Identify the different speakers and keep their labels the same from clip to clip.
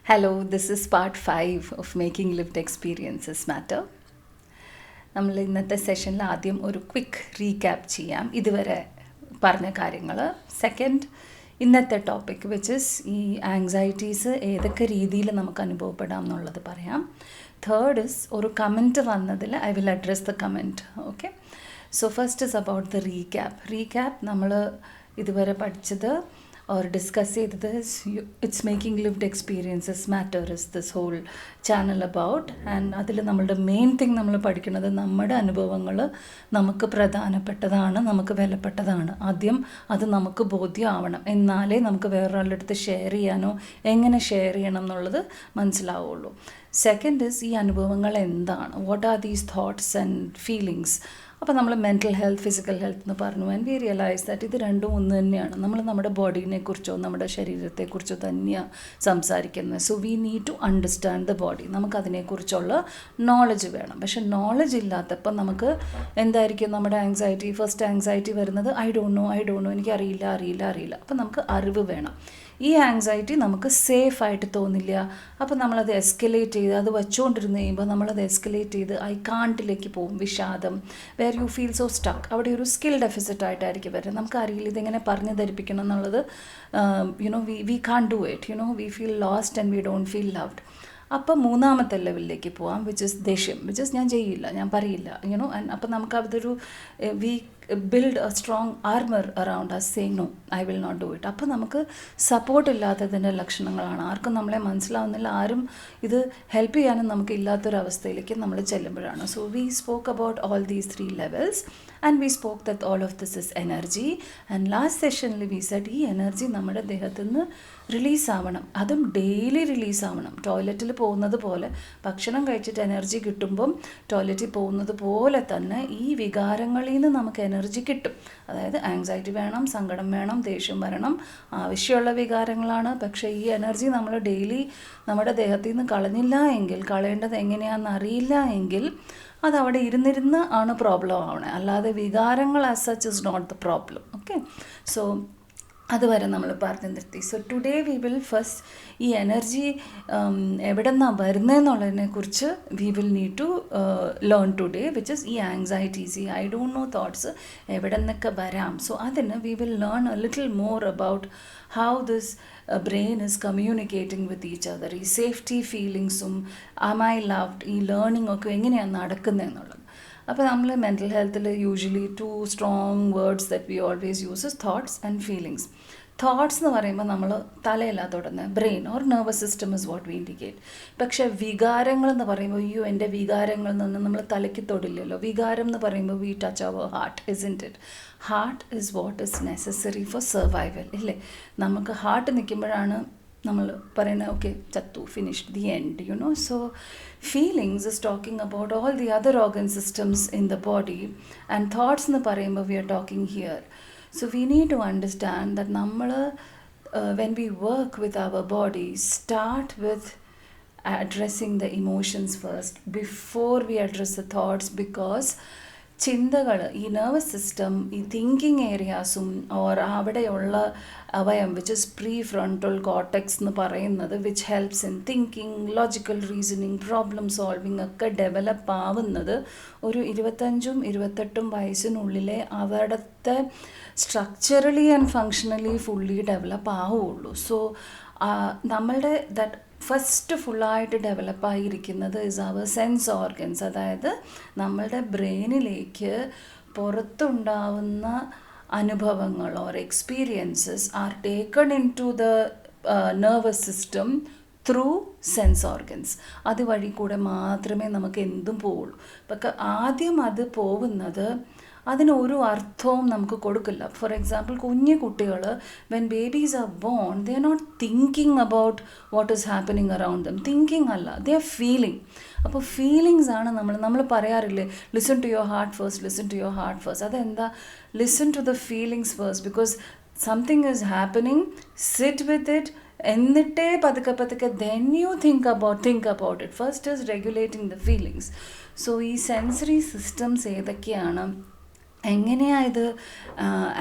Speaker 1: Hello, this is part 5 of Making Lived Experiences Matter. നമ്മൾ ഇന്നത്തെ സെഷനിൽ ആദ്യം ഒരു ക്വിക്ക് റീക്യാപ്പ് ചെയ്യാം ഇതുവരെ പറഞ്ഞ കാര്യങ്ങൾ. സെക്കൻഡ്, ഇന്നത്തെ ടോപ്പിക് വിച്ച് ഇസ് ഈ ആങ്സൈറ്റീസ് ഏതൊക്കെ രീതിയിൽ നമുക്ക് അനുഭവപ്പെടാം എന്നുള്ളത് പറയാം. തേർഡ് ഇസ് ഒരു കമൻറ്റ് വന്നതിൽ I will address the comment. Okay, so first is about the recap. നമ്മൾ ഇതുവരെ പഠിച്ചത് or discuss ചെയ്തത് it's making lived experiences matter is this whole channel about. And അതിൽ നമ്മളുടെ മെയിൻ തിങ് നമ്മൾ പഠിക്കുന്നത് നമ്മുടെ അനുഭവങ്ങൾ നമുക്ക് പ്രധാനപ്പെട്ടതാണ്, നമുക്ക് വിലപ്പെട്ടതാണ്. ആദ്യം അത് നമുക്ക് ബോധ്യമാവണം, എന്നാലേ നമുക്ക് വേറൊരാളുടെ അടുത്ത് ഷെയർ ചെയ്യാനോ എങ്ങനെ ഷെയർ ചെയ്യണം എന്നുള്ളത് മനസ്സിലാവുള്ളൂ. സെക്കൻഡ് ഇസ് ഈ അനുഭവങ്ങൾ എന്താണ്, what are these thoughts and feelings. അപ്പോൾ നമ്മൾ മെൻ്റൽ ഹെൽത്ത്, ഫിസിക്കൽ ഹെൽത്ത് എന്ന് പറഞ്ഞു. ആൻഡ് വി റിയലൈസ് ദാറ്റ് ഇത് രണ്ടും ഒന്ന് തന്നെയാണ്. നമ്മൾ നമ്മുടെ ബോഡീനെ കുറിച്ചോ നമ്മുടെ ശരീരത്തെക്കുറിച്ചോ തന്നെയാണ് സംസാരിക്കുന്നത്. So we need to understand the body. നമുക്കതിനെക്കുറിച്ചുള്ള നോളജ് വേണം. പക്ഷെ നോളജ് ഇല്ലാത്തപ്പോൾ നമുക്ക് എന്തായിരിക്കും നമ്മുടെ ഫസ്റ്റ് ആങ്സൈറ്റി വരുന്നത് ഐ ഡോണ്ട് നോ, എനിക്ക് അറിയില്ല. അപ്പോൾ നമുക്ക് അറിവ് വേണം. ഈ ആങ്സൈറ്റി നമുക്ക് സേഫായിട്ട് തോന്നില്ല. അപ്പോൾ നമ്മളത് എസ്കലേറ്റ് ചെയ്ത് അത് വച്ചുകൊണ്ടിരുന്ന് കഴിയുമ്പോൾ നമ്മളത് എസ്കലേറ്റ് ചെയ്ത് ഐ കാണ്ടിലേക്ക് പോകും. വിഷാദം, where you feel so stuck. അവിടെ ഒരു സ്കിൽ ഡെഫിസിറ്റ് ആയിട്ടായിരിക്കും വരുന്നത്. നമുക്കറിയില്ല ഇതെങ്ങനെ പറഞ്ഞു ധരിപ്പിക്കണം എന്നുള്ളത്. We can't do it, we feel lost and we don't feel loved. അപ്പോൾ മൂന്നാമത്തെ ലെവലിലേക്ക് പോവാം, വിച്ച് ഇസ് ദേഷ്യം, വിച്ച് ഇസ് ഞാൻ ചെയ്യില്ല, ഞാൻ പറയില്ല, അപ്പോൾ നമുക്ക് അതൊരു we build a strong armour around us saying no, I will not do it. അപ്പോൾ നമുക്ക് സപ്പോർട്ട് ഇല്ലാത്തതിൻ്റെ ലക്ഷണങ്ങളാണ്. ആർക്കും നമ്മളെ മനസ്സിലാവുന്നില്ല, ആരും ഇത് ഹെൽപ്പ് ചെയ്യാനും നമുക്ക് ഇല്ലാത്തൊരവസ്ഥയിലേക്ക് നമ്മൾ ചെല്ലുമ്പോഴാണ്. So we spoke about all these 3 levels and we spoke that all of this is energy. And last sessionൽ we said ഈ എനർജി നമ്മുടെ ദേഹത്തു നിന്ന് റിലീസ് ആവണം, അതും ഡെയിലി റിലീസ് ആവണം. ടോയ്ലറ്റിൽ പോകുന്നത് പോലെ, ഭക്ഷണം കഴിച്ചിട്ട് എനർജി കിട്ടുമ്പം ടോയ്ലറ്റിൽ പോകുന്നത് പോലെ തന്നെ ഈ വികാരങ്ങളിൽ നിന്ന് നമുക്ക് എനർജി കിട്ടും. അതായത് ആങ്സൈറ്റി വേണം, സങ്കടം വേണം, ദേഷ്യം വരണം, ആവശ്യമുള്ള വികാരങ്ങളാണ്. പക്ഷേ ഈ എനർജി നമ്മൾ ഡെയിലി നമ്മുടെ ദേഹത്തിൽ നിന്ന് കളഞ്ഞില്ല എങ്കിൽ, കളയേണ്ടത് എങ്ങനെയാണെന്ന് അറിയില്ല എങ്കിൽ അതവിടെ ഇരുന്നിരുന്ന് ആണ് പ്രോബ്ലം ആവണേ, അല്ലാതെ വികാരങ്ങൾ as such is not the problem. Okay, so അതുവരെ നമ്മൾ പറഞ്ഞു നിർത്തി. So today we will first ഈ എനർജി എവിടെ നിന്നാണ് വരുന്നതെന്നുള്ളതിനെ കുറിച്ച് we will need to learn today, which is ഈ ആങ്സൈറ്റീസ്, ഈ ഐ ഡോണ്ട് നോ തോട്ട്സ് എവിടെ നിന്നൊക്കെ വരാം. സോ അതിന് we will learn a little more about how this brain is communicating with each other. ഈ സേഫ്റ്റി ഫീലിങ്സും ആം ഐ ലവ്ഡ്, ഈ learning ഒക്കെ എങ്ങനെയാണ് നടക്കുന്നതെന്നുള്ളത്. അപ്പോൾ നമ്മൾ മെൻ്റൽ ഹെൽത്തിൽ usually 2 strong words that we always use is thoughts and feelings. Thoughts എന്ന് പറയുമ്പോൾ നമ്മൾ തലയല്ല തൊടുന്നത്, brain or nervous system is what we indicate. പക്ഷേ വികാരങ്ങൾ എന്ന് പറയുമ്പോൾ എൻ്റെ വികാരങ്ങളിൽ നിന്ന് നമ്മൾ തലയ്ക്ക് തൊടില്ലല്ലോ. വികാരം എന്ന് പറയുമ്പോൾ we touch our heart, isn't it? Heart is what is necessary for survival, ഇല്ലേ? നമുക്ക് ഹാർട്ട് നിൽക്കുമ്പോഴാണ് നമ്മൾ പറയുന്നത് ഓക്കെ ചത്തു, finished, the end, so feelings is talking about all the other organ systems in the body. And thoughts എന്ന് പറയുമ്പോൾ we are talking here. So we need to understand that നമ്മൾ when we work with our body start with addressing the emotions first before we address the thoughts, because ചിന്തകൾ, ഈ nervous system, ഈ thinking ഏരിയാസും or അവിടെയുള്ള അവയം which is prefrontal cortex എന്ന് പറയുന്നത്, which helps in thinking, logical reasoning, problem solving ഒക്കെ develop ആവുന്നത് ഒരു 25-28 വയസ്സിനുള്ളിലെ അവിടുത്തെ structurally and functionally fully develop ആവുള്ളൂ. സോ നമ്മളുടെ ദറ്റ് ഫസ്റ്റ് ഫുള്ളായിട്ട് ഡെവലപ്പായിരിക്കുന്നത് ഇസ് അവർ സെൻസ് ഓർഗൻസ്. അതായത് നമ്മളുടെ ബ്രെയിനിലേക്ക് പുറത്തുണ്ടാവുന്ന അനുഭവങ്ങൾ or experiences are taken in to the nervous system through sense organs. അതുവഴി കൂടെ മാത്രമേ നമുക്ക് എന്തും പോവുള്ളൂ. പക്ഷെ ആദ്യം അത് പോകുന്നത് അതിനൊരു അർത്ഥവും നമുക്ക് കൊടുക്കില്ല. ഫോർ എക്സാമ്പിൾ, കുഞ്ഞു കുട്ടികൾ when babies are born, they are not thinking about what is happening around them. Thinking അല്ല, ദേ ആർ ഫീലിംഗ്. അപ്പോൾ ഫീലിങ്സ് ആണ് നമ്മൾ പറയാറില്ലേ, listen to your heart first. അതെന്താ? Listen to the feelings first, because something is happening, sit with it, എന്നിട്ടേ പതുക്കെ then you think about it. First is regulating the feelings. So ഈ sensory systems ഏതൊക്കെയാണ്? എങ്ങനെയാണ് ഇത്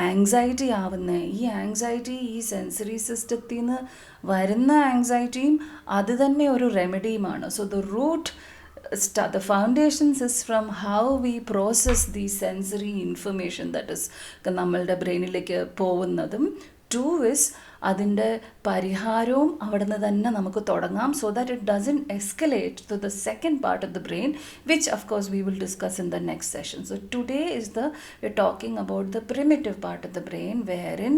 Speaker 1: ആങ്സൈറ്റി ആവുന്നത്? ഈ anxiety ഈ സെൻസറി സിസ്റ്റത്തിൽ നിന്ന് വരുന്ന ആങ്സൈറ്റിയും അത് തന്നെ ഒരു റെമഡിയുമാണ്. So the root the foundations is from how we process the sensory information that is നമ്മളുടെ ബ്രെയിനിലേക്ക് പോകുന്നതും. 2 is അതിൻ്റെ പരിഹാരവും അവിടെ നിന്ന് തന്നെ നമുക്ക് തുടങ്ങാം, so that it doesn't escalate to the second part of the brain, which of course we will discuss in the next session. So today we're talking about the primitive part of the brain, wherein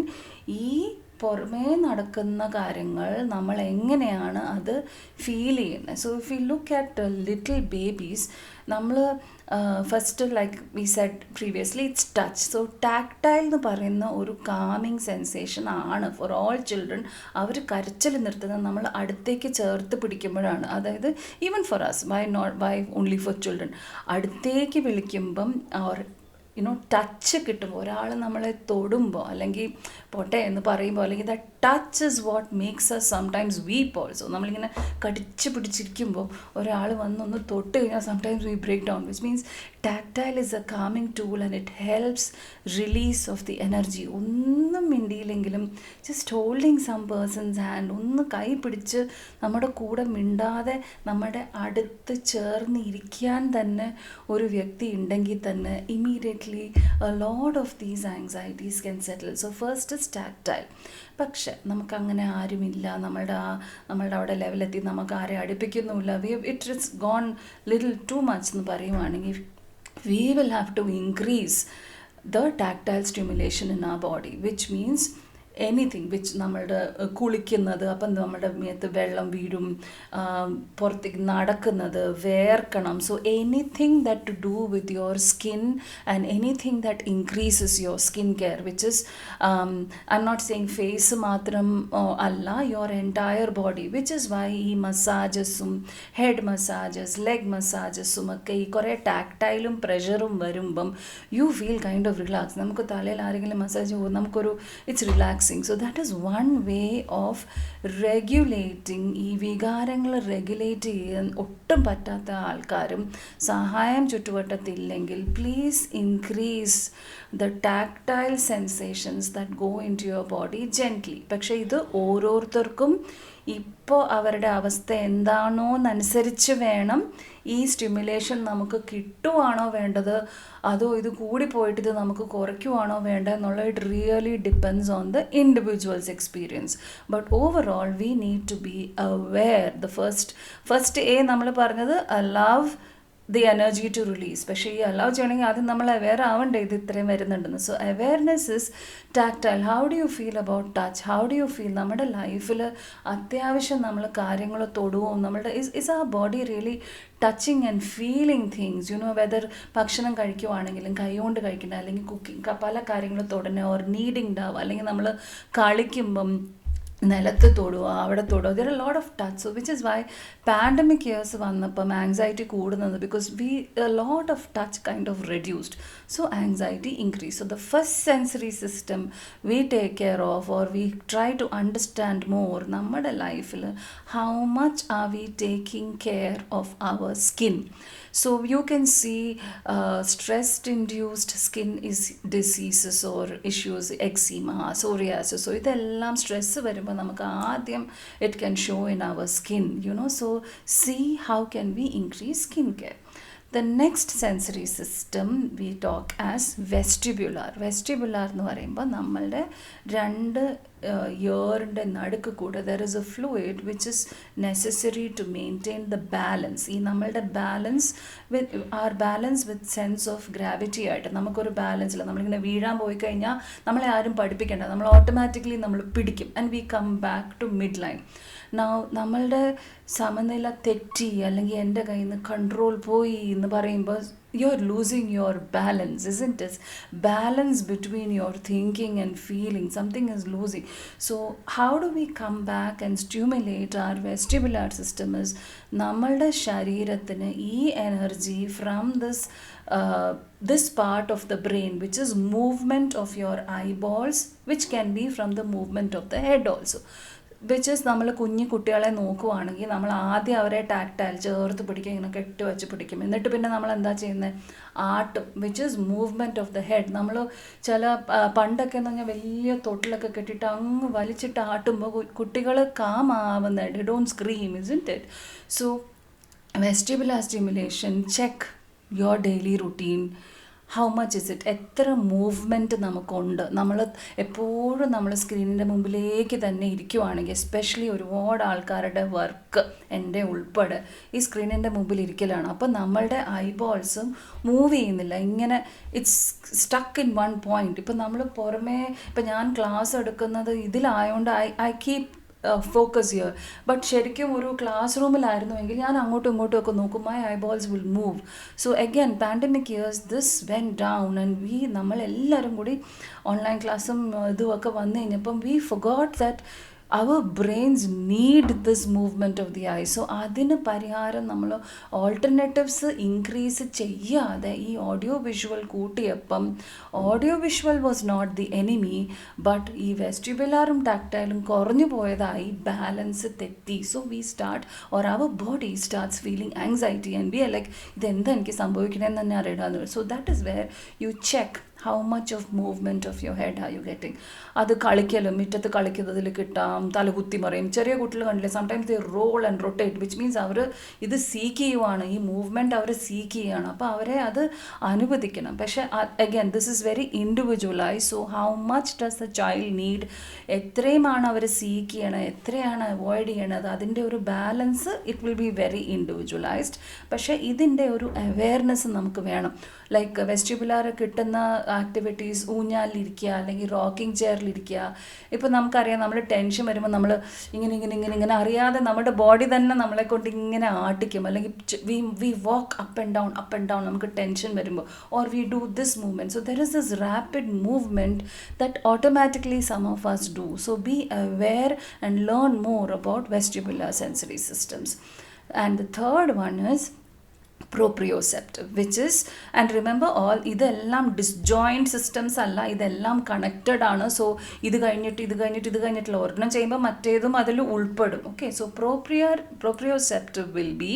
Speaker 1: ഈ പുറമേ നടക്കുന്ന കാര്യങ്ങൾ നമ്മൾ എങ്ങനെയാണ് അത് feel ചെയ്യുന്നത്. So if you look at little babies, നമ്മൾ first like we said previously it's touch. So tactile എന്ന് പറയുന്ന ഒരു കാമിങ് സെൻസേഷൻ ആണ് ഫോർ ഓൾ ചിൽഡ്രൻ. അവർ കരച്ചിൽ നിർത്തുന്നത് നമ്മൾ അടുത്തേക്ക് ചേർത്ത് പിടിക്കുമ്പോഴാണ്. അതായത് even for us, why only for children, അടുത്തേക്ക് വിളിക്കുമ്പം ഓർ ടച്ച് കിട്ടുമ്പോൾ, ഒരാൾ നമ്മളെ തൊടുമ്പോൾ അല്ലെങ്കിൽ പോട്ടെ എന്ന് പറയുമ്പോൾ, അല്ലെങ്കിൽ the touch is what makes us sometimes weep also. നമ്മളിങ്ങനെ കടിച്ച് പിടിച്ചിരിക്കുമ്പോൾ ഒരാൾ വന്നൊന്ന് തൊട്ട് കഴിഞ്ഞാൽ sometimes we break down, which means tactile is a calming tool and it helps release of the energy. ഒന്നും മിണ്ടിയില്ലെങ്കിലും just holding some person's hand, ഒന്ന് കൈ പിടിച്ച് നമ്മുടെ കൂടെ മിണ്ടാതെ നമ്മുടെ അടുത്ത് ചേർന്ന് ഇരിക്കാൻ തന്നെ ഒരു വ്യക്തി ഉണ്ടെങ്കിൽ തന്നെ immediately a lot of these anxieties can settle. So first is tactile. പക്ഷെ നമുക്കങ്ങനെ ആരുമില്ല, നമ്മളുടെ അവിടെ ലെവലെത്തി നമുക്ക് ആരെ അടുപ്പിക്കുന്നുമില്ല, it is gone little too much എന്ന് പറയുവാണെങ്കിൽ, we will have to increase the tactile stimulation in our body, which means anything which നമ്മളുടെ കുളിക്കുന്നത്, അപ്പം നമ്മുടെ മേത്ത് വെള്ളം വീഴും, പുറത്തേക്ക് നടക്കുന്നത്, വേർക്കണം. So anything that to do with your skin and anything that increases your skin care, which is I'm not saying face മാത്രം അല്ല, your entire body, which is why ഈ മസാജസും ഹെഡ് മസാജസ്, ലെഗ് മസാജസും ഒക്കെ ഈ കുറേ ടാക്ടൈലും പ്രഷറും വരുമ്പം you feel kind of relax. നമുക്ക് തലയിൽ ആരെങ്കിലും മസാജ് പോകും, നമുക്കൊരു it's relax. So that is one way of regulating. ഈ വികാരങ്ങൾ റെഗുലേറ്റ് ചെയ്യാൻ ഒട്ടും പറ്റാത്ത ആൾക്കാരും സഹായം ചുറ്റുവട്ടത്തില്ലെങ്കിൽ, please increase the tactile sensations that go into your body gently. പക്ഷേ ഇത് ഓരോരുത്തർക്കും ഇപ്പോൾ അവരുടെ അവസ്ഥ എന്താണോ എന്നനുസരിച്ച് വേണം ഈ സ്റ്റിമുലേഷൻ നമുക്ക് കിട്ടുവാണോ വേണ്ടത്, അതോ ഇത് കൂടിപ്പോയിട്ട് ഇത് നമുക്ക് കുറയ്ക്കുവാണോ വേണ്ടത് എന്നുള്ളത് it really depends on the individuals experience. But overall we need to be aware. The first നമ്മൾ പറഞ്ഞത് love the energy to release. പക്ഷേ ഈ അലൗ ചെയ്യണമെങ്കിൽ ആദ്യം നമ്മൾ അവെയർ ആവണ്ടേ ഇത് ഇത്രയും വരുന്നുണ്ടെന്ന്. So awareness is tactile. How do you feel about touch? How do you feel? നമ്മുടെ ലൈഫിൽ അത്യാവശ്യം നമ്മൾ കാര്യങ്ങൾ തൊടുവും, നമ്മുടെ ഇസ് ആ body really touching and feeling things, whether ഭക്ഷണം കഴിക്കുവാണെങ്കിലും കൈ കൊണ്ട് കഴിക്കണ്ട, അല്ലെങ്കിൽ കുക്കിംഗ് പല കാര്യങ്ങളും തൊടുന്ന, ഓർ നീഡിങ് ഉണ്ടാവുക, അല്ലെങ്കിൽ നമ്മൾ കളിക്കുമ്പം നിലത്ത് തൊടുക, അവിടെ തൊടുക. There are lot of touch. So which is why pandemic years വന്നപ്പം ആങ്സൈറ്റി കൂടുന്നത്, because a lot of touch kind of reduced, so anxiety increased. So the first sensory system we take care of, or we try to understand more, നമ്മുടെ ലൈഫിൽ how much are we taking care of our skin. So you can see stress-induced skin diseases or issues, eczema, psoriasis. So ഇതെല്ലാം stress വരുമ്പോൾ നമുക്ക് ആദ്യം it can show in our skin, so see how can we increase skin care. The next sensory system we talk as vestibular. Vestibular എന്ന് പറയുമ്പോൾ നമ്മളുടെ രണ്ട് ഇയറിൻ്റെ നടുക്ക് കൂടെ there is a fluid which is necessary to maintain the balance. ഈ നമ്മളുടെ balance with sense of gravity ആയിട്ട് നമുക്കൊരു ബാലൻസ് ഇല്ല. നമ്മളിങ്ങനെ വീഴാൻ പോയി കഴിഞ്ഞാൽ നമ്മളെ ആരും പഠിപ്പിക്കേണ്ട, നമ്മൾ ഓട്ടോമാറ്റിക്കലി നമ്മൾ പിടിക്കും and we come back to midline. നമ്മളുടെ സമനില തെറ്റി അല്ലെങ്കിൽ എൻ്റെ കയ്യിൽ നിന്ന് കൺട്രോൾ പോയി എന്ന് പറയുമ്പോൾ you are losing your balance, isn't it? Balance between your thinking and feeling, something is losing. So how do we come back and stimulate our vestibular system is നമ്മളുടെ ശരീരത്തിന് ഈ energy from this part of the brain, which is movement of your eyeballs, which can be from the movement of the head also. Which is നമ്മൾ കുഞ്ഞു കുട്ടികളെ നോക്കുവാണെങ്കിൽ നമ്മൾ ആദ്യം അവരെ ടാക്ടൈൽ ചേർത്ത് പിടിക്കുക, ഇങ്ങനെ കെട്ടി വെച്ച് പിടിക്കും. എന്നിട്ട് പിന്നെ നമ്മൾ എന്താ ചെയ്യുന്നത്, ആട്ടും, which is movement of the head. നമ്മൾ ചില പണ്ടൊക്കെ എന്ന് പറഞ്ഞാൽ വലിയ തൊട്ടിലൊക്കെ കെട്ടിയിട്ട് അങ്ങ് വലിച്ചിട്ട് ആട്ടുമ്പോൾ കുട്ടികൾ കാമാവുന്നത്, don't scream, isn't it? So vestibular stimulation, check your daily routine. How much is it, എത്ര മൂവ്മെൻറ്റ് നമുക്കുണ്ട്. നമ്മൾ എപ്പോഴും നമ്മൾ സ്ക്രീനിൻ്റെ മുമ്പിലേക്ക് തന്നെ ഇരിക്കുവാണെങ്കിൽ, എസ്പെഷ്യലി ഒരുപാട് ആൾക്കാരുടെ വർക്ക്, എൻ്റെ ഉൾപ്പെടെ, ഈ സ്ക്രീനിൻ്റെ മുമ്പിൽ ഇരിക്കലാണ്. അപ്പോൾ നമ്മളുടെ ഐബോൾസും മൂവ് ചെയ്യുന്നില്ല, ഇങ്ങനെ it's stuck in one point. ഇപ്പം നമ്മൾ പുറമേ, ഇപ്പം ഞാൻ ക്ലാസ് എടുക്കുന്നത് ഇതിലായതുകൊണ്ട് I keep focus here. But ശരിക്കും ഒരു ക്ലാസ് റൂമിലായിരുന്നുവെങ്കിൽ ഞാൻ അങ്ങോട്ടും ഇങ്ങോട്ടും ഒക്കെ നോക്കും, my eyeballs will move. So again pandemic years this went down and നമ്മളെല്ലാവരും കൂടി ഓൺലൈൻ ക്ലാസ്സും ഇതുമൊക്കെ വന്നു കഴിഞ്ഞപ്പം we forgot that our brains need this movement of the eye. So അതിന് പരിഹാരം നമ്മൾ ഓൾട്ടർനേറ്റീവ്സ് ഇൻക്രീസ് ചെയ്യാതെ ഈ ഓഡിയോ വിഷ്വൽ കൂട്ടിയപ്പം audio visual was not the enemy, but ഈ വെസ്റ്റിബുലാറും ടാക്ടൈലും കുറഞ്ഞു പോയതായി ബാലൻസ് തെറ്റി. So we start or our body starts feeling anxiety and we are like ഇതെന്താ എനിക്ക് സംഭവിക്കണമെന്ന് തന്നെ അറിയിടാന്ന്. So that is where you check how much of movement of your head are you getting. അത് കളിക്കലും മുറ്റത്ത് കളിക്കുന്നതിൽ കിട്ടാം, തലകുത്തി മറിയും. ചെറിയ കുട്ടികൾ കണ്ടില്ലേ, sometimes they roll and rotate, which means അവർ ഇത് സീക്ക് ചെയ്യുവാണ്, ഈ മൂവ്മെൻറ്റ് അവർ സീക്ക് ചെയ്യുകയാണ്. അപ്പോൾ അവരെ അത് അനുവദിക്കണം. പക്ഷേ again this is very individualize. So how much does the child need, എത്രയുമാണ് അവർ സീക്ക് ചെയ്യണത്, എത്രയാണ് അവോയ്ഡ് ചെയ്യണത്, അതിൻ്റെ ഒരു balance it will be very individualized. പക്ഷേ ഇതിൻ്റെ ഒരു അവെയർനെസ് നമുക്ക് വേണം. ലൈക്ക് വെസ്റ്റിബുലാർ കിട്ടുന്ന ആക്ടിവിറ്റീസ്, ഊഞ്ഞാലിരിക്കുക അല്ലെങ്കിൽ റോക്കിംഗ് ചെയറിലിരിക്കുക. ഇപ്പോൾ നമുക്കറിയാം, നമ്മൾ ടെൻഷൻ വരുമ്പോൾ നമ്മൾ ഇങ്ങനെ അറിയാതെ നമ്മുടെ ബോഡി തന്നെ നമ്മളെ കൊണ്ട് ഇങ്ങനെ ആട്ടിക്കും. അല്ലെങ്കിൽ we walk up and down നമുക്ക് ടെൻഷൻ വരുമ്പോൾ, or we do this movement. So there is this rapid movement that automatically some of us do. So be aware and learn more about vestibular sensory systems. And the third one is proprioceptive, which is, and remember all ഇതെല്ലാം disjoint systems അല്ല, ഇതെല്ലാം connected ആണ്. So ഇത് കഴിഞ്ഞിട്ടുള്ള ഒരെണ്ണം ചെയ്യുമ്പോൾ മറ്റേതും അതിൽ ഉൾപ്പെടും. Okay, so proprioceptive will be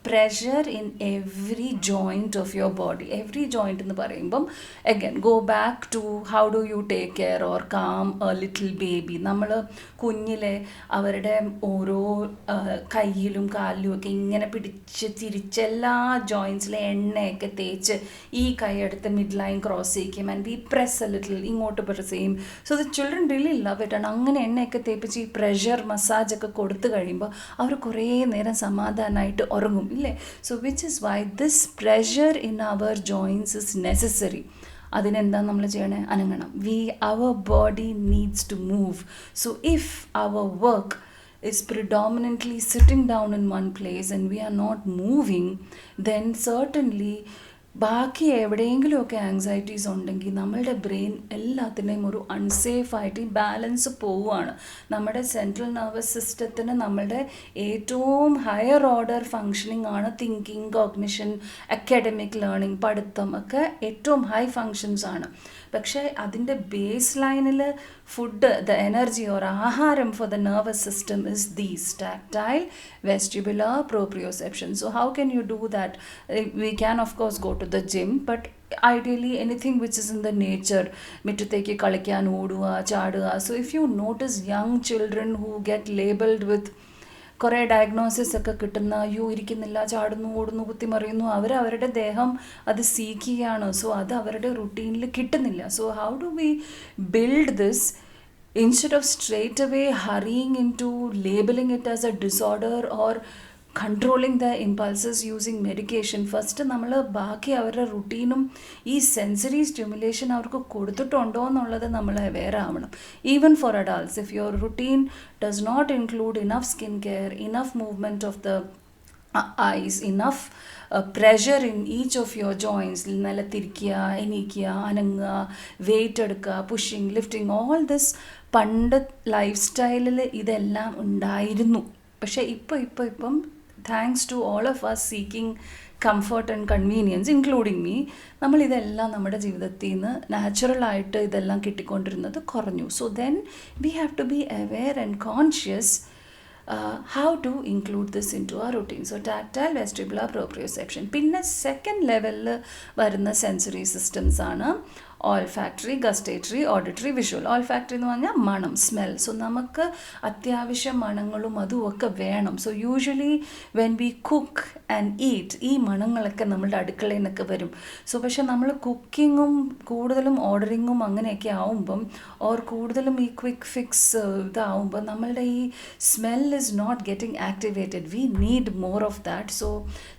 Speaker 1: pressure in every joint of your body. Every joint എന്ന് പറയുമ്പം again go back to how do you take care or calm a little baby. നമ്മൾ കുഞ്ഞിലെ അവരുടെ ഓരോ കയ്യിലും കാലിലും ഒക്കെ ഇങ്ങനെ പിടിച്ച് തിരിച്ച് എല്ലാ ജോയിൻസിലെ എണ്ണയൊക്കെ തേച്ച് ഈ കൈയെടുത്ത് മിഡ് ലൈൻ ക്രോസ് ചെയ്യിക്കും and we press a little, ഇങ്ങോട്ട് പ്രസ് ചെയ്യും. So the children really love it. ആണ് അങ്ങനെ എണ്ണയൊക്കെ തേപ്പിച്ച് ഈ പ്രഷർ മസാജൊക്കെ കൊടുത്തു കഴിയുമ്പോൾ അവർ കുറേ നേരം സമാധാനമായിട്ട് ഉറങ്ങും, ഇല്ലേ? So which is why this pressure in our joints is necessary. അതിനെന്താ നമ്മൾ ചെയ്യണേ, അനങ്ങണം. Our body needs to move. So if our work is predominantly sitting down in one place and we are not moving, then certainly ബാക്കി എവിടെയെങ്കിലുമൊക്കെ anxieties ഉണ്ടെങ്കിൽ നമ്മളുടെ brain എല്ലാത്തിനെയും ഒരു അൺസേഫായിട്ട് ഈ ബാലൻസ് പോവുകയാണ്. നമ്മുടെ സെൻട്രൽ നെർവസ് സിസ്റ്റത്തിന് നമ്മളുടെ ഏറ്റവും ഹയർ ഓർഡർ ഫങ്ഷനിങ് ആണ് തിങ്കിങ്, കോഗ്നിഷൻ, അക്കാഡമിക് ലേണിംഗ്, പഠിത്തം ഒക്കെ ഏറ്റവും ഹൈ ഫങ്ഷൻസ് ആണ്. പക്ഷേ അതിൻ്റെ ബേസ് ലൈനിൽ ഫുഡ്, ദ എനർജി ഓർ ആഹാരം for the nervous system is these tactile, vestibular, proprioception. So how can you do that? We can of course go to the gym, but ideally anything which is in the nature, മുറ്റത്തേക്ക് കളിക്കാൻ ഓടുക, ചാടുക. So if you notice young children who get labeled with കുറേ diagnosis ഒക്കെ കിട്ടുന്ന, ഇരിക്കുന്നില്ല, ചാടുന്നു, ഓടുന്നു, കുത്തിമറിയുന്നു, അവരുടെ ദേഹം അത് സീക്ക് ചെയ്യാണ്. സോ അത് അവരുടെ റുട്ടീനിൽ കിട്ടുന്നില്ല. So how do we build this instead of straight away hurrying into labeling it as a disorder or controlling the impulses using medication? First നമ്മൾ ബാക്കി അവരുടെ റുട്ടീനും ഈ സെൻസറി സ്റ്റിമുലേഷൻ അവർക്ക് കൊടുത്തിട്ടുണ്ടോ എന്നുള്ളത് നമ്മൾ അവെയർ ആവണം. Even for adults, if your routine does not include enough skin care, enough movement of the eyes, enough pressure in each of your joints, നിലത്തിരിക്കുക, എണീക്കുക, അനങ്ങുക, വെയിറ്റ് എടുക്കുക, പുഷിങ്, ലിഫ്റ്റിംഗ്, ഓൾ ദിസ് പണ്ട് ലൈഫ് സ്റ്റൈലിൽ ഇതെല്ലാം ഉണ്ടായിരുന്നു. പക്ഷേ ഇപ്പം thanks to all of us seeking comfort and convenience including me, നമ്മളിതെല്ലാം നമ്മുടെ ജീവിതത്തിൽ നിന്ന് നാച്ചുറലായിട്ട് ഇതെല്ലാം കിട്ടിക്കൊണ്ടിരുന്നത് കുറഞ്ഞു. So then we have to be aware and conscious how to include this into our routine. So tactile, vestibular, proprioception. പിന്നെ second ലെവലിൽ വരുന്ന സെൻസറി സിസ്റ്റംസ് ആണ് olfactory, gustatory, auditory, visual. Olfactory എന്ന് പറഞ്ഞാൽ മണം, സ്മെൽ. സോ നമുക്ക് അത്യാവശ്യം മണങ്ങളും അതും ഒക്കെ വേണം. So usually when we cook and eat, ഈ മണങ്ങളൊക്കെ നമ്മളുടെ അടുക്കളയിൽ നിന്നൊക്കെ വരും. സോ പക്ഷെ നമ്മൾ കുക്കിങ്ങും കൂടുതലും ഓർഡറിങ്ങും അങ്ങനെയൊക്കെ ആവുമ്പം ഓർ കൂടുതലും ഈ ക്വിക്ക് ഫിക്സ് ഇതാവുമ്പോൾ നമ്മളുടെ ഈ smell is not getting activated. We need more of that. So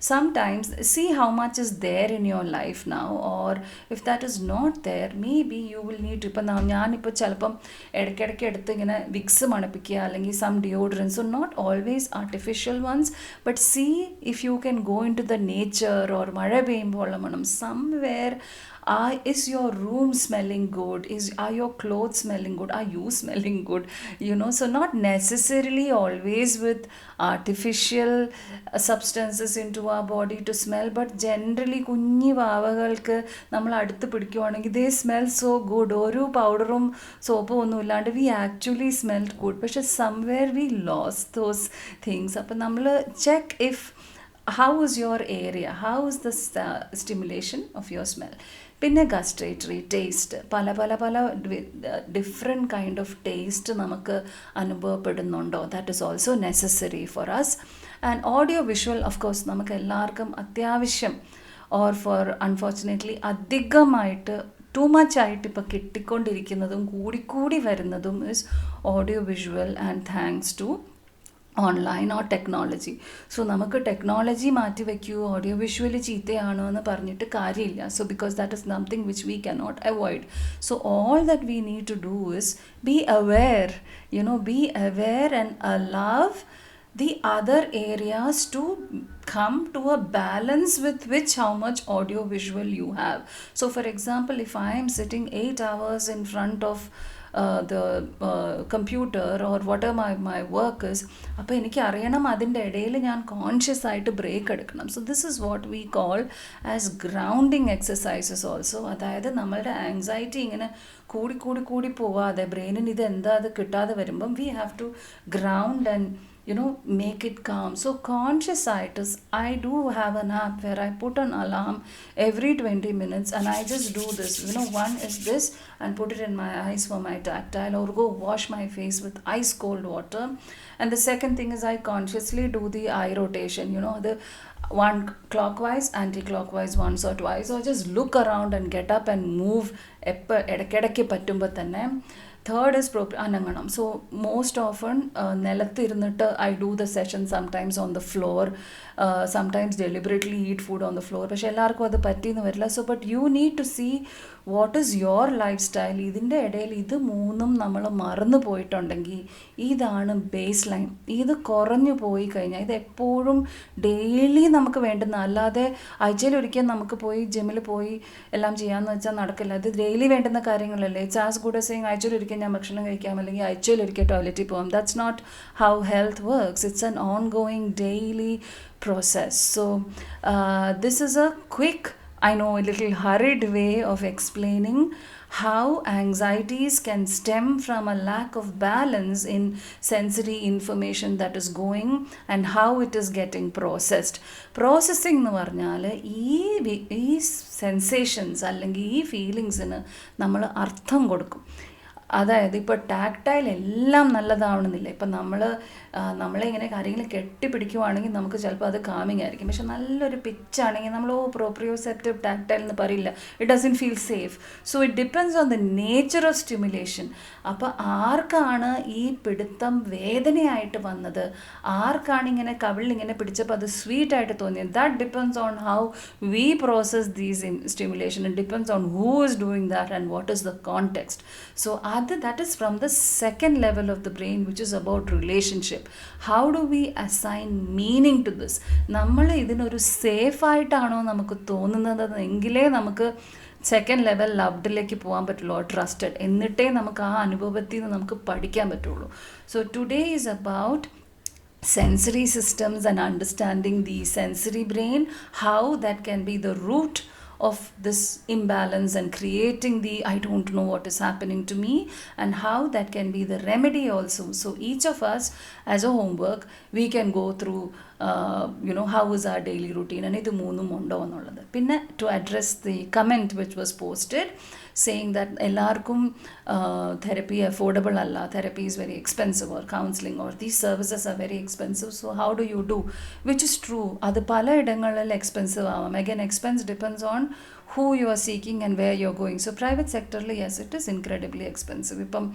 Speaker 1: sometimes see how much is there in your life now, or if that is not there, maybe you will need to, ഇപ്പം ഞാനിപ്പോൾ ചിലപ്പം ഇടയ്ക്കിടയ്ക്ക് എടുത്ത് ഇങ്ങനെ Vicks മണപ്പിക്കുക അല്ലെങ്കിൽ some deodorants. So not always artificial ones, but see if you can go in to the nature or മഴ പെയ്യുമ്പോൾ ഉള്ള മണം somewhere. Is your room smelling good? Are your clothes smelling good? Are you smelling good? So not necessarily always with artificial substances into our body to smell, but generally കുഞ്ഞി വാവകൾക്ക് നമ്മൾ അടുത്ത് പിടിക്കുവാണെങ്കിൽ they smell so good. ഒരു പൗഡറും സോപ്പും ഒന്നും ഇല്ലാണ്ട് we actually smelled good. പക്ഷെ somewhere we lost those things. അപ്പം നമ്മൾ check if how is your area, how is the stimulation of your smell. പിന്നെ ഗസ്ട്രേറ്ററി, ടേസ്റ്റ്. പല പല പല ഡിഫറെൻറ്റ് കൈൻഡ് ഓഫ് ടേസ്റ്റ് നമുക്ക് അനുഭവപ്പെടുന്നുണ്ടോ, that is also necessary for us. And audio visual of course നമുക്ക് എല്ലാവർക്കും അത്യാവശ്യം ഓർ ഫോർ അൺഫോർച്ചുനേറ്റ്ലി അധികമായിട്ട് ടു മച്ച് ആയിട്ട് ഇപ്പോൾ കിട്ടിക്കൊണ്ടിരിക്കുന്നതും കൂടിക്കൂടി വരുന്നതും is audio visual and thanks to online or technology. സോ നമുക്ക് ടെക്നോളജി മാറ്റി വയ്ക്കൂ, ഓഡിയോ വിഷ്വലി ചീത്തയാണോ എന്ന് പറഞ്ഞിട്ട് കാര്യമില്ല. So because that is something which we cannot avoid. So all that we need to do is be aware, be aware and allow the other areas to come to a balance with which how much audio visual you have. So for example, if I am sitting 8 hours in front of the computer or whatever my work is, അപ്പോൾ എനിക്ക് അറിയണം അതിൻ്റെ ഇടയിൽ ഞാൻ conscious ആയിട്ട് break എടുക്കണം. So this is what we call as grounding exercises also. അതായത് നമ്മളുടെ ആങ്സൈറ്റി ഇങ്ങനെ കൂടി പോവാതെ ബ്രെയിനിന് ഇത് എന്താ അത് കിട്ടാതെ വരുമ്പം we have to ground and make it calm. So conscious sights, I do have an app where I put an alarm every 20 minutes and I just do this. One is this, and put it in my eyes for my tactile, or go wash my face with ice cold water. And the second thing is I consciously do the eye rotation, the one clockwise, anti-clockwise once or twice, or just look around and get up and move ഇടയ്ക്കിടയ്ക്ക് പറ്റുമ്പോൾ തന്നെ. Third is ananganam. So most often nelathirunittu I do the session sometimes on the floor, sometimes deliberately eat food on the floor. പക്ഷെ എല്ലാവർക്കും അത് പറ്റിയെന്ന് വരില്ല. So but you need to see what is your life style. ഇതിൻ്റെ ഇടയിൽ ഇത് മൂന്നും നമ്മൾ മറന്നു പോയിട്ടുണ്ടെങ്കിൽ ഇതാണ് ബേസ് ലൈൻ. ഇത് കുറഞ്ഞു പോയി കഴിഞ്ഞാൽ ഇത് എപ്പോഴും ഡെയിലി നമുക്ക് വേണ്ടുന്ന, അല്ലാതെ ആഴ്ചയിലൊരിക്കൽ നമുക്ക് പോയി ജിമ്മിൽ പോയി എല്ലാം ചെയ്യാമെന്ന് വെച്ചാൽ നടക്കില്ല. ഇത് ഡെയിലി വേണ്ടുന്ന കാര്യങ്ങളല്ലേ. It's as good as saying ആഴ്ചയിലൊരിക്കൽ ഞാൻ ഭക്ഷണം കഴിക്കാം അല്ലെങ്കിൽ ആഴ്ചയിലൊരിക്കൽ ടോയ്ലറ്റിൽ പോകാം. That's not how health works. It's an ongoing daily process. So this is a quick, I know, a little hurried way of explaining how anxieties can stem from a lack of balance in sensory information that is going and how it is getting processed. Processing എന്ന് പറഞ്ഞാൽ ഈ sensations അല്ലെങ്കിൽ ഈ ഫീലിങ്സിന് നമ്മൾ അർത്ഥം കൊടുക്കും. അതായത് ഇപ്പോൾ ടാക്ടൈൽ എല്ലാം നല്ലതാവണമെന്നില്ല. ഇപ്പം നമ്മളെ ഇങ്ങനെ കാര്യങ്ങൾ കെട്ടിപ്പിടിക്കുവാണെങ്കിൽ നമുക്ക് ചിലപ്പോൾ അത് കാമിങ് ആയിരിക്കും. പക്ഷെ നല്ലൊരു പിച്ചാണെങ്കിൽ നമ്മൾ പ്രോപ്രിയോസെപ്റ്റീവ് ടാക്ടൈൽ എന്ന് പറയില്ല. It doesn't feel safe. So it depends on the nature of stimulation. അപ്പോൾ ആർക്കാണ് ഈ പിടുത്തം വേദനയായിട്ട് വന്നത്, ആർക്കാണ് ഇങ്ങനെ കവിളിലിങ്ങനെ പിടിച്ചപ്പോൾ അത് സ്വീറ്റായിട്ട് തോന്നിയത്, that depends on how we process these stimulation. It depends on who is doing that and what is the context. So that is from the second level of the brain, which is about relationship. How do we assign meaning to this? നമ്മൾ ഇതിനൊരു സേഫായിട്ടാണോ നമുക്ക് തോന്നുന്നത് എങ്കിലേ നമുക്ക് second level ലവ്ഡിലേക്ക് പോകാൻ പറ്റുള്ളൂ, trusted. എന്നിട്ടേ നമുക്ക് ആ അനുഭവത്തിൽ നിന്ന് നമുക്ക് പഠിക്കാൻ പറ്റുള്ളൂ. So today is about sensory systems and understanding the sensory brain, how that can be the root of this imbalance and creating the I don't know what is happening to me, and how that can be the remedy also. So each of us as a homework we can go through how is our daily routine, and idu moonum undo ennullathu. Pinne to address the comment which was posted saying that ellarkum therapy affordable alla, therapy is very expensive, or counseling or these services are very expensive, so how do you do, which is true. Adu pala idangalil expensive avam. Again, expense depends on who you are seeking and where you're going. So private sector, yes, it is incredibly expensive. Ippam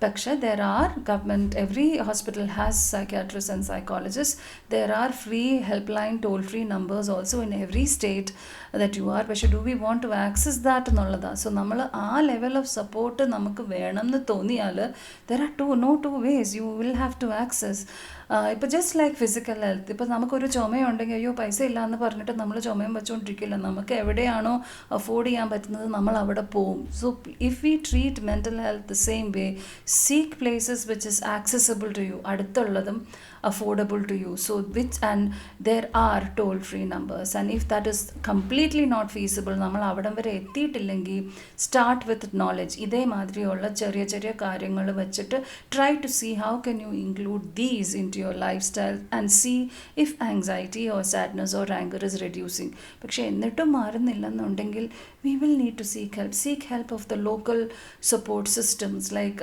Speaker 1: paksha there are government, every hospital has psychiatrists and psychologists. There are free helpline, toll free numbers also in every state that you are. But do we want to access that എന്നുള്ളതാ. So നമ്മൾ ആ level of support നമുക്ക് വേണം എന്ന് തോന്നിയാൽ there are no two ways, you will have to access. ഇപ്പോൾ just like physical health, ഇപ്പോൾ നമുക്കൊരു ചുമയുണ്ടെങ്കിൽ അയ്യോ പൈസ ഇല്ല എന്ന് പറഞ്ഞിട്ട് നമ്മൾ ചുമയും വെച്ചുകൊണ്ടിരിക്കില്ല. നമുക്ക് എവിടെയാണോ അഫോർഡ് ചെയ്യാൻ പറ്റുന്നത് നമ്മൾ അവിടെ പോവും. So if we treat mental health the same way, seek places which is accessible to you, അടുത്തുള്ളതും affordable to you. So and there are toll free numbers, and if that is completely not feasible, നമ്മൾ അവിടം വരെ എത്തിയിട്ടില്ലെങ്കിൽ start with knowledge. ഇതേ മാതിരിയുള്ള ചെറിയ ചെറിയ കാര്യങ്ങൾ വെച്ചിട്ട് try to see how can you include these into your lifestyle and see if anxiety or sadness or anger is reducing. പക്ഷേ എന്നിട്ടും മാറുന്നില്ലെന്നുണ്ടെങ്കിൽ we will need to seek help of the local support systems, like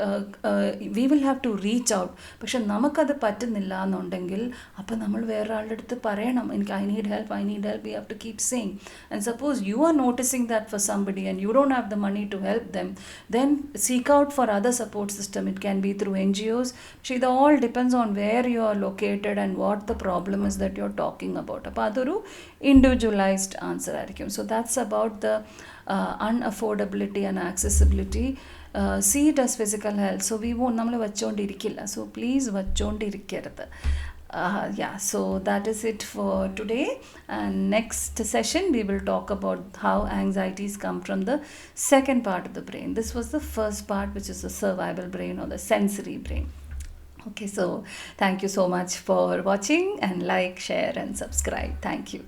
Speaker 1: we will have to reach out. പക്ഷെ നമുക്കത് പറ്റുന്നില്ല എന്നുണ്ടെങ്കിൽ അപ്പം നമ്മൾ വേറെ ആളുടെ അടുത്ത് പറയണം, എനിക്ക് I need help, we have to keep saying. And suppose you are noticing that for somebody and you don't have the money to help them, then seek out for other support system. It can be through NGOs. പക്ഷേ ഇത് all depends on where you are located and what the problem is that you are talking about. അപ്പോൾ അതൊരു individualised answer ആയിരിക്കും. So that's about the unaffordability and accessibility. See it as physical health. So we won't നമ്മൾ വച്ചുകൊണ്ടിരിക്കില്ല. So please വച്ചുകൊണ്ടിരിക്കരുത്. So that is it for today, and next session we will talk about how anxieties come from the second part of the brain. This was the first part, which is the survival brain or the sensory brain. Okay, so thank you so much for watching, and like, share and subscribe. Thank you.